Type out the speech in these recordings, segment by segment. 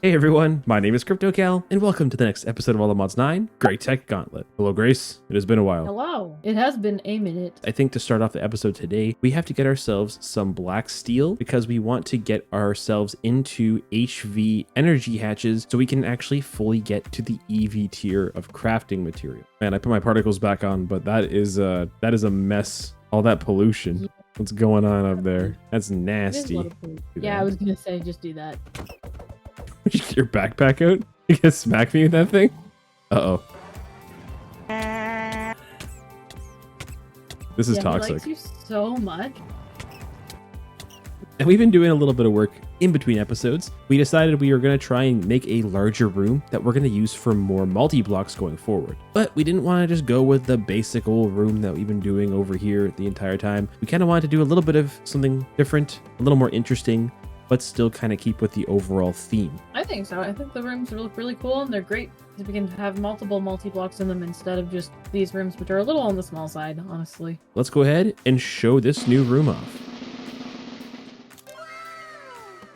Hey everyone, my name is KryptoCal, and welcome to the next episode of All the Mods 9, GregTech Gauntlet. Hello Grace, it has been a while. Hello. It has been a minute. I think to start off the episode today, we have to get ourselves some black steel because we want to get ourselves into HV energy hatches so we can actually fully get to the EV tier of crafting material. Man, I put my particles back on, but that is a mess. All that pollution. What's going on up there? That's nasty. Yeah, I was gonna say just do that. You get your backpack out? You can smack me with that thing? Uh-oh. This is toxic. He likes you so much. And we've been doing a little bit of work in between episodes. We decided we were going to try and make a larger room that we're going to use for more multi-blocks going forward. But we didn't want to just go with the basic old room that we've been doing over here the entire time. We kind of wanted to do a little bit of something different, a little more interesting, but still kind of keep with the overall theme. I think so. I think the rooms look really cool and they're great because we can have multiple multi-blocks in them instead of just these rooms, which are a little on the small side, honestly. Let's go ahead and show this new room off.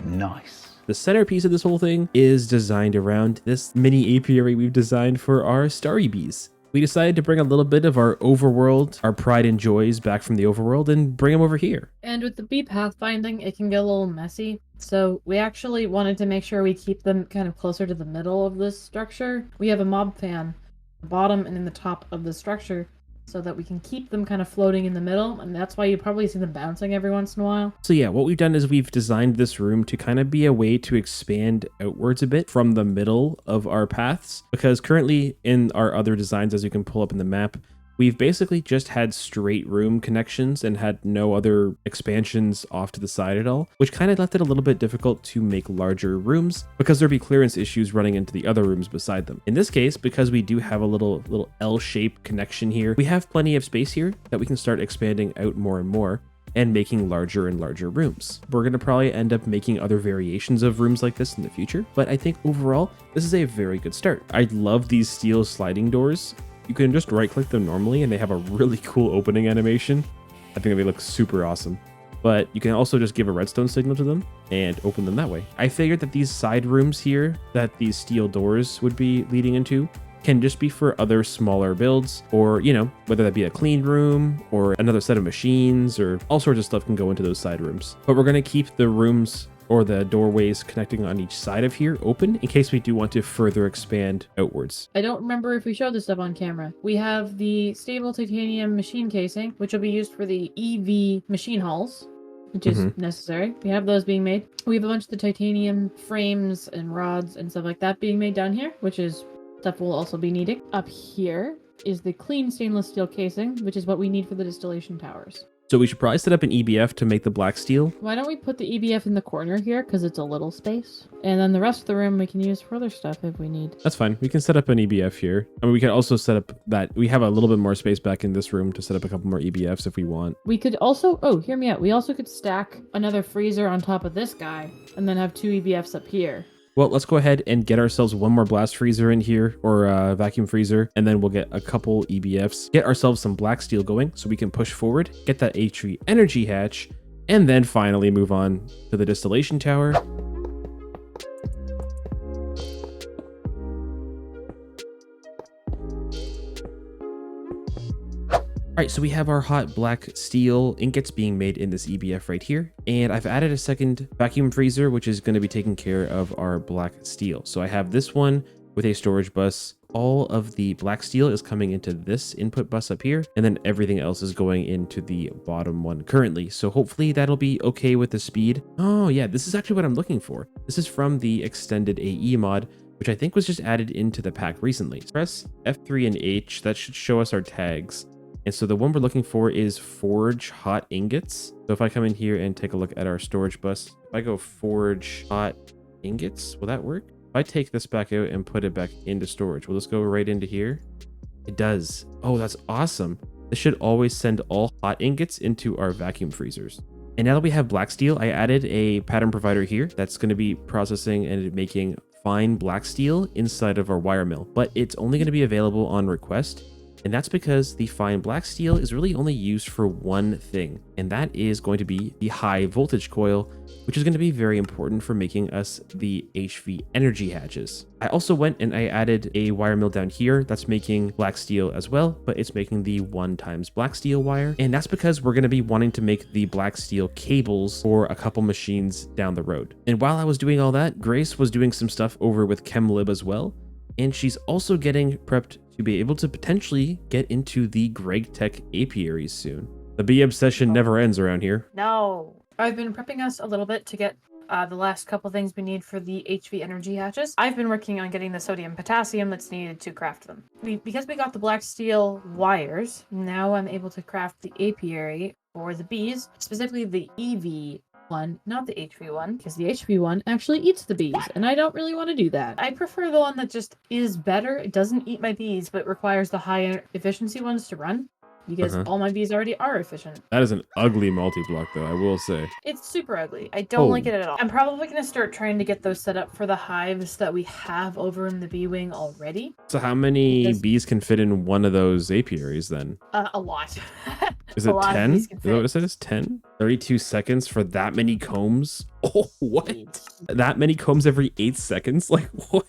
Nice. The centerpiece of this whole thing is designed around this mini apiary we've designed for our starry bees. We decided to bring a little bit of our overworld, our pride and joys back from the overworld and bring them over here. And with the bee pathfinding, it can get a little messy. So we actually wanted to make sure we keep them kind of closer to the middle of this structure. We have a mob fan at the bottom and in the top of the structure so that we can keep them kind of floating in the middle. And that's why you probably see them bouncing every once in a while. So yeah, what we've done is we've designed this room to kind of be a way to expand outwards a bit from the middle of our paths, because currently in our other designs, as you can pull up in the map, we've basically just had straight room connections and had no other expansions off to the side at all, which kind of left it a little bit difficult to make larger rooms because there'd be clearance issues running into the other rooms beside them. In this case, because we do have a little L-shaped connection here, we have plenty of space here that we can start expanding out more and more and making larger and larger rooms. We're going to probably end up making other variations of rooms like this in the future, but I think overall, this is a very good start. I love these steel sliding doors. You can just right click them normally and they have a really cool opening animation. I think they look super awesome. But you can also just give a redstone signal to them and open them that way. I figured that these side rooms here that these steel doors would be leading into can just be for other smaller builds, or, you know, whether that be a clean room or another set of machines, or all sorts of stuff can go into those side rooms. But we're going to keep the rooms or the doorways connecting on each side of here open in case we do want to further expand outwards. I don't remember if we showed this stuff on camera. We have the stable titanium machine casing, which will be used for the EV machine hulls, which is necessary. We have those being made. We have a bunch of the titanium frames and rods and stuff like that being made down here, which is stuff we'll also be needing. Up here is the clean stainless steel casing, which is what we need for the distillation towers. So we should probably set up an EBF to make the black steel. Why don't we put the EBF in the corner here, because it's a little space. And then the rest of the room we can use for other stuff if we need. That's fine. We can set up an EBF here. I mean, we can also set up that. We have a little bit more space back in this room to set up a couple more EBFs if we want. We could also, oh, hear me out. We also could stack another freezer on top of this guy and then have 2 EBFs up here. Well, let's go ahead and get ourselves one more blast freezer in here, or a vacuum freezer, and then we'll get a couple EBFs, get ourselves some black steel going so we can push forward, get that HV energy hatch, and then finally move on to the distillation tower. All right, so we have our hot black steel ingots being made in this EBF right here. And I've added a second vacuum freezer, which is going to be taking care of our black steel. So I have this one with a storage bus. All of the black steel is coming into this input bus up here, and then everything else is going into the bottom one currently. So hopefully that'll be okay with the speed. Oh yeah, this is actually what I'm looking for. This is from the extended AE mod, which I think was just added into the pack recently. Press F3 and H, that should show us our tags. And so the one we're looking for is forge hot ingots. So if I come in here and take a look at our storage bus, if I go forge hot ingots, will that work? If I take this back out and put it back into storage, will this go right into here? It does. Oh, that's awesome. This should always send all hot ingots into our vacuum freezers. And now that we have black steel, I added a pattern provider here that's going to be processing and making fine black steel inside of our wire mill, but it's only going to be available on request. And that's because the fine black steel is really only used for one thing, and that is going to be the high voltage coil, which is going to be very important for making us the HV energy hatches. I also went and I added a wire mill down here that's making black steel as well, but it's making the 1x black steel wire. And that's because we're going to be wanting to make the black steel cables for a couple machines down the road. And while I was doing all that, Grace was doing some stuff over with ChemLib as well. And she's also getting prepped to be able to potentially get into the GregTech apiaries soon. The bee obsession never ends around here. No. I've been prepping us a little bit to get the last couple things we need for the HV energy hatches. I've been working on getting the sodium potassium that's needed to craft them. Because we got the black steel wires, now I'm able to craft the apiary for the bees, specifically the EV one, not the HV one, because the HV one actually eats the bees, and I don't really want to do that. I prefer the one that just is better. It doesn't eat my bees, but requires the higher efficiency ones to run, because all my bees already are efficient. That is an ugly multi-block though, I will say. It's super ugly. I don't like it at all. I'm probably going to start trying to get those set up for the hives that we have over in the bee wing already. So how many bees can fit in one of those apiaries then? A lot. Is it 10? Is that what it says? 10? 32 seconds for that many combs? Oh, what? That many combs every 8 seconds? Like, what?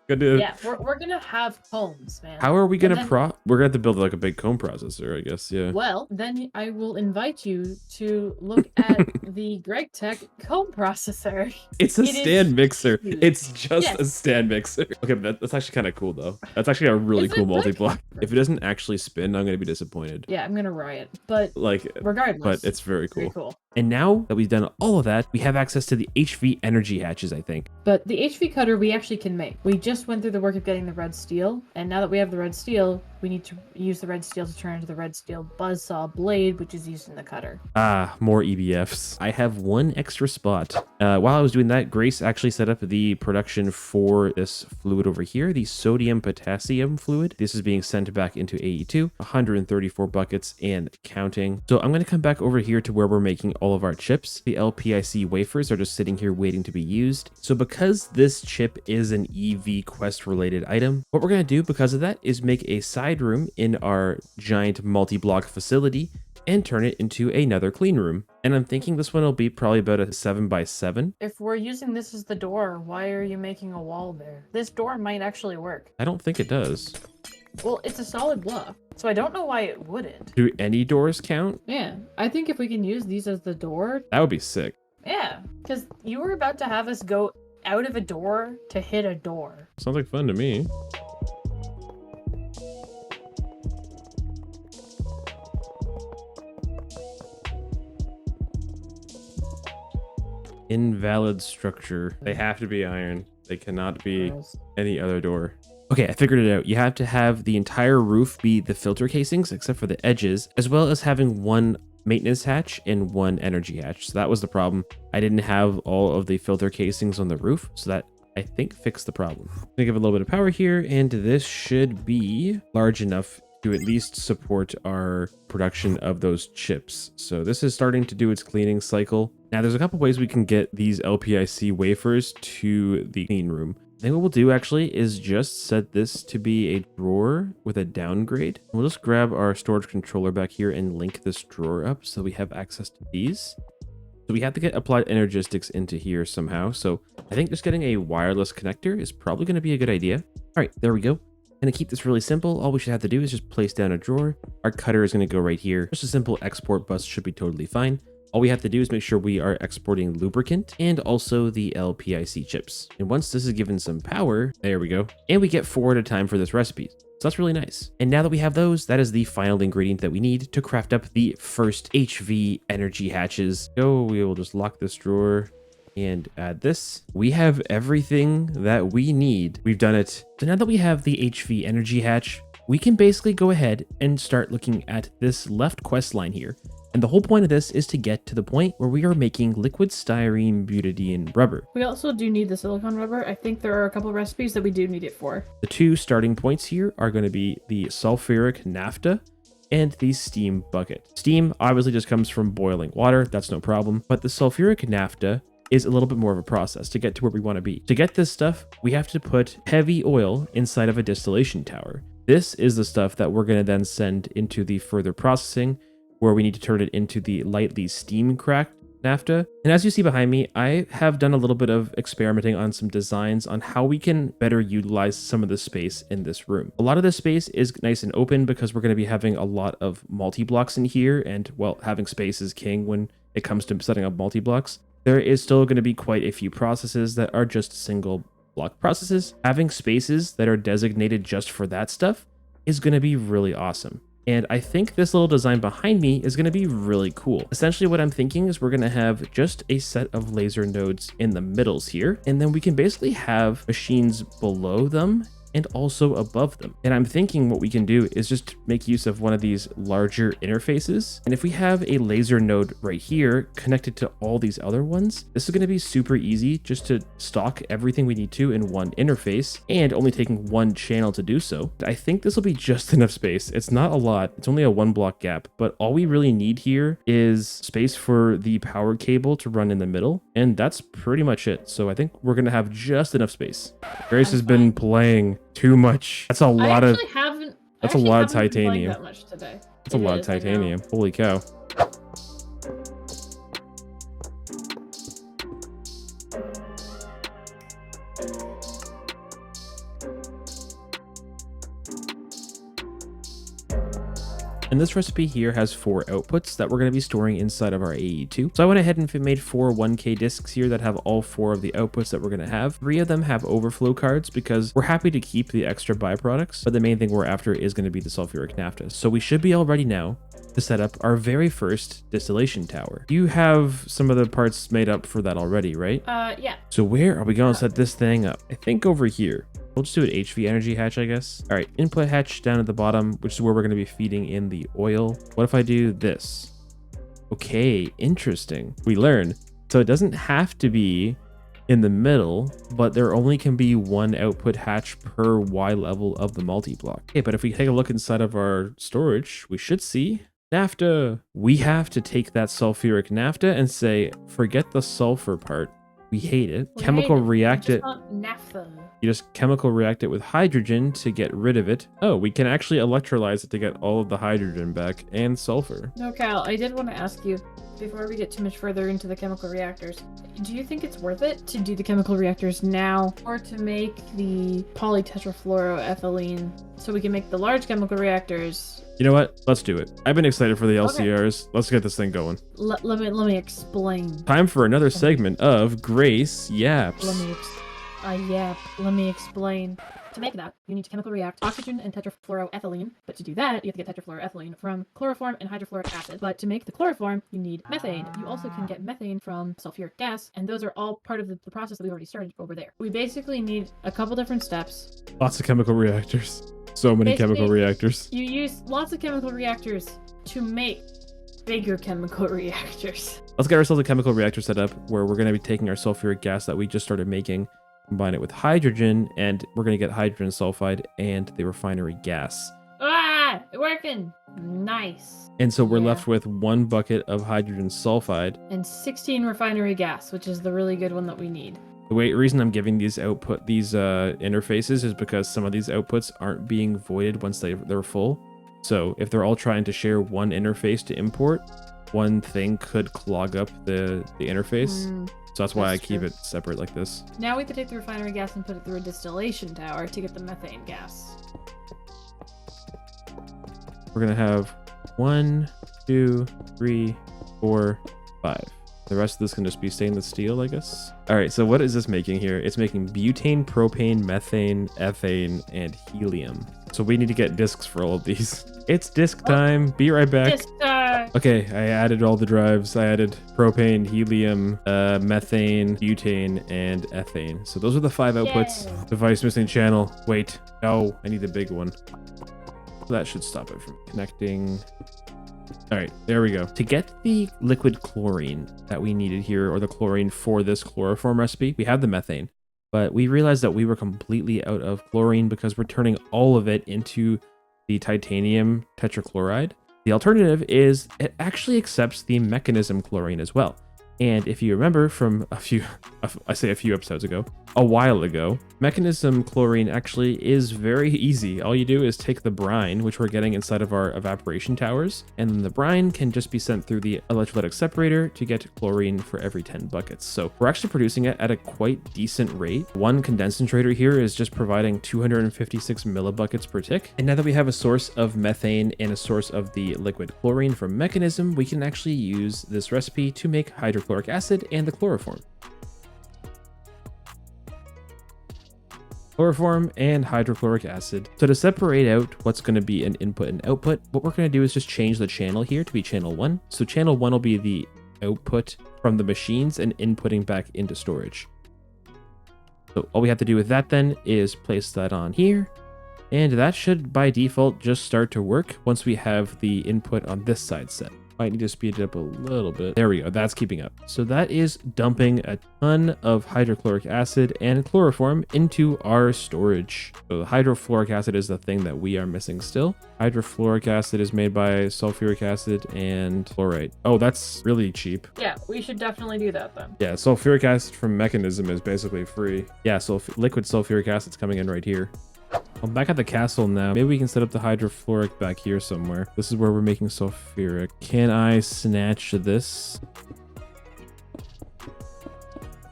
Yeah, we're gonna have combs, man. How are we gonna we're gonna have to build like a big comb processor, I guess, yeah. Well, then I will invite you to look at the GregTech comb processor. It's a stand mixer. It's just a stand mixer. Okay, but that's actually kind of cool though. That's actually a really cool multi-block. If it doesn't actually spin, I'm gonna be disappointed. Yeah, I'm gonna riot. But like, regardless, but it's very cool. And now that we've done all of that, we have access to the HV energy hatches, I think. But the HV cutter we actually can make. We just went through the work of getting the red steel, and now that we have the red steel, we need to use the red steel to turn into the red steel buzzsaw blade, which is used in the cutter. Ah, more EBFs. I have one extra spot. While I was doing that, Grace actually set up the production for this fluid over here, the sodium potassium fluid. This is being sent back into AE2, 134 buckets and counting. So I'm going to come back over here to where we're making all of our chips. The LPIC wafers are just sitting here waiting to be used. So because this chip is an EV quest related item, what we're going to do because of that is make a side room in our giant multi-block facility and turn it into another clean room. And I'm thinking this one will be probably about a 7x7. If we're using this as the door, why are you making a wall there? This door might actually work. I don't think it does. Well, it's a solid block, so I don't know why it wouldn't. Do any doors count? Yeah, I think if we can use these as the door... That would be sick. Yeah, because you were about to have us go out of a door to hit a door. Sounds like fun to me. Invalid structure. They have to be iron. They cannot be any other door. Okay, I figured it out. You have to have the entire roof be the filter casings, except for the edges, as well as having one maintenance hatch and one energy hatch. So that was the problem. I didn't have all of the filter casings on the roof, so that I think fixed the problem. I'm gonna give it a little bit of power here, and this should be large enough to at least support our production of those chips. So this is starting to do its cleaning cycle. Now there's a couple ways we can get these LPIC wafers to the clean room. I think what we'll do actually is just set this to be a drawer with a downgrade. We'll just grab our storage controller back here and link this drawer up so we have access to these. So we have to get applied energistics into here somehow. So I think just getting a wireless connector is probably going to be a good idea. All right, there we go. And to keep this really simple, all we should have to do is just place down a drawer. Our cutter is going to go right here. Just a simple export bus should be totally fine. All we have to do is make sure we are exporting lubricant and also the LPIC chips. And once this is given some power, there we go. And we get 4 at a time for this recipe. So that's really nice. And now that we have those, that is the final ingredient that we need to craft up the first HV energy hatches. So we will just lock this drawer and add this. We have everything that we need. We've done it. So now that we have the HV energy hatch, we can basically go ahead and start looking at this left quest line here. And the whole point of this is to get to the point where we are making liquid styrene butadiene rubber. We also do need the silicone rubber. I think there are a couple recipes that we do need it for. The 2 starting points here are going to be the sulfuric naphtha and the steam bucket. Steam obviously just comes from boiling water. That's no problem. But the sulfuric naphtha is a little bit more of a process to get to where we want to be. To get this stuff, we have to put heavy oil inside of a distillation tower. This is the stuff that we're going to then send into the further processing, where we need to turn it into the lightly steam cracked naphtha. And as you see behind me, I have done a little bit of experimenting on some designs on how we can better utilize some of the space in this room. A lot of this space is nice and open because we're going to be having a lot of multi-blocks in here, and well, having space is king when it comes to setting up multi-blocks. There is still going to be quite a few processes that are just single block processes. Having spaces that are designated just for that stuff is going to be really awesome. And I think this little design behind me is going to be really cool. Essentially what I'm thinking is we're going to have just a set of laser nodes in the middles here, and then we can basically have machines below them and also above them. And I'm thinking what we can do is just make use of one of these larger interfaces. And if we have a laser node right here connected to all these other ones, this is going to be super easy just to stock everything we need to in one interface, and only taking one channel to do so. I think this will be just enough space. It's not a lot. It's only a 1 block gap, but all we really need here is space for the power cable to run in the middle. And that's pretty much it. So I think we're going to have just enough space. Grace has been playing too much. That's a lot of titanium. That much today. That's a lot of titanium. Holy cow. And this recipe here has 4 outputs that we're going to be storing inside of our AE2. So I went ahead and made 4 1K discs here that have all 4 of the outputs that we're going to have. 3 of them have overflow cards because we're happy to keep the extra byproducts, but the main thing we're after is going to be the sulfuric naphtha. So we should be all ready now to set up our very first distillation tower. You have some of the parts made up for that already, right? Yeah. So where are we going to set this thing up? I think over here. We'll just do an HV energy hatch, I guess. All right, input hatch down at the bottom, which is where we're going to be feeding in the oil. What if I do this? Okay, interesting. We learn. So it doesn't have to be in the middle, but there only can be 1 output hatch per Y level of the multi-block. Okay, but if we take a look inside of our storage, we should see naphtha. We have to take that sulfuric naphtha and say, forget the sulfur part. We hate it. React it. Naphtha. You just chemical react it with hydrogen to get rid of it. Oh, we can actually electrolyze it to get all of the hydrogen back and sulfur. No, Cal, I did want to ask you, before we get too much further into the chemical reactors, do you think it's worth it to do the chemical reactors now, or to make the polytetrafluoroethylene so we can make the large chemical reactors? You know what? Let's do it. I've been excited for the LCRs. Okay. Let's get this thing going. Let me explain. Time for another segment of Grace Yaps. Let me explain. To make that, you need to chemical react oxygen and tetrafluoroethylene. But to do that, you have to get tetrafluoroethylene from chloroform and hydrofluoric acid. But to make the chloroform, you need methane. You also can get methane from sulfuric gas, and those are all part of the process that we already started over there. We basically need a couple different steps. Lots of chemical reactors. So many chemical reactors. You use lots of chemical reactors to make bigger chemical reactors. Let's get ourselves a chemical reactor set up where we're going to be taking our sulfuric gas that we just started making, combine it with hydrogen, and we're going to get hydrogen sulfide and the refinery gas. Ah, working. Nice. And so we're left with 1 bucket of hydrogen sulfide and 16 refinery gas, which is the really good one that we need. The reason I'm giving these interfaces is because some of these outputs aren't being voided once they're full. So if they're all trying to share one interface to import, one thing could clog up the interface. So that's why I keep it separate like this. Now we have to take the refinery gas and put it through a distillation tower to get the methane gas. We're gonna have 1, 2, 3, 4, 5. The rest of this can just be stainless steel, I guess. All right, so what is this making here? It's making butane, propane, methane, ethane, and helium. So we need to get discs for all of these. It's disc time. Be right back. Disc time. Okay, I added all the drives. I added propane, helium, methane, butane, and ethane. So those are the 5 outputs. Yay. Device missing channel. Wait. No, I need the big one. That should stop it from connecting. All right, there we go. To get the liquid chlorine that we needed here, or the chlorine for this chloroform recipe, we have the methane, but we realized that we were completely out of chlorine because we're turning all of it into the titanium tetrachloride. The alternative is it actually accepts the mechanism chlorine as well. And if you remember from a few episodes ago, a while ago, Mechanism chlorine actually is very easy. All you do is take the brine, which we're getting inside of our evaporation towers, and then the brine can just be sent through the electrolytic separator to get chlorine for every 10 buckets. So we're actually producing it at a quite decent rate. One condensator here is just providing 256 millibuckets per tick. And now that we have a source of methane and a source of the liquid chlorine from Mechanism, we can actually use this recipe to make hydrochloric acid and the chloroform. Chloroform and hydrochloric acid. So to separate out what's going to be an input and output, what we're going to do is just change the channel here to be channel 1. So channel 1 will be the output from the machines and inputting back into storage. So all we have to do with that then is place that on here, and that should by default just start to work once we have the input on this side set. Might need to speed it up a little bit. There we go, that's keeping up. So that is dumping a ton of hydrochloric acid and chloroform into our storage. So the hydrofluoric acid is the thing that we are missing still. Hydrofluoric acid is made by sulfuric acid and chlorite. Oh, that's really cheap. Yeah, we should definitely do that then. Yeah, sulfuric acid from Mechanism is basically free. Yeah, so liquid sulfuric acid's coming in right here. I'm back at the castle now. Maybe we can set up the hydrofluoric back here somewhere. This is where we're making sulfuric. Can I snatch this?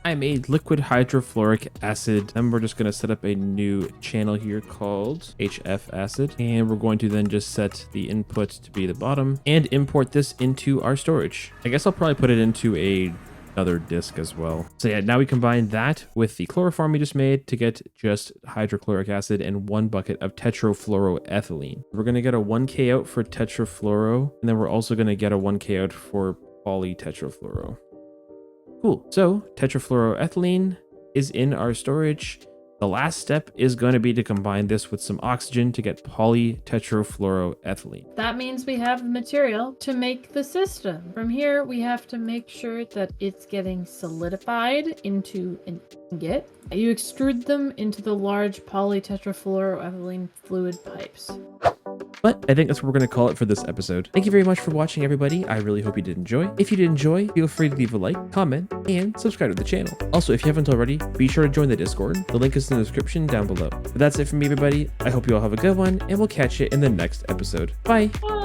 I made liquid hydrofluoric acid. And we're just going to set up a new channel here called HF acid. And we're going to then just set the input to be the bottom and import this into our storage. I guess I'll probably put it into another disk as well. So yeah, now we combine that with the chloroform we just made to get just hydrochloric acid and 1 bucket of tetrafluoroethylene. We're going to get a 1K out for tetrafluoro, and then we're also going to get a 1K out for polytetrafluoro. Cool. So tetrafluoroethylene is in our storage. The last step is going to be to combine this with some oxygen to get polytetrafluoroethylene. That means we have the material to make the system. From here, we have to make sure that it's getting solidified into an ingot. You extrude them into the large polytetrafluoroethylene fluid pipes. But I think that's what we're going to call it for this episode. Thank you very much for watching, everybody. I really hope you did enjoy. If you did enjoy, feel free to leave a like, comment, and subscribe to the channel. Also, if you haven't already, be sure to join the Discord. The link is in the description down below. But that's it from me, everybody. I hope you all have a good one, and we'll catch you in the next episode. Bye! Bye!